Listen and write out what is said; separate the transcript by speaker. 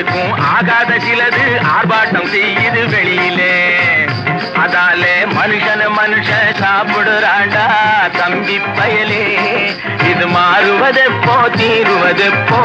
Speaker 1: எதுக்கும் ஆகாத சிலது ஆர்ப்பாட்டம் செய்யுது வெளியிலே. அதாலே மனுஷன் சாப்பிடுறாண்டா தம்பி பயலே. இது மாறுவதெப்போ தீருவதெப்போ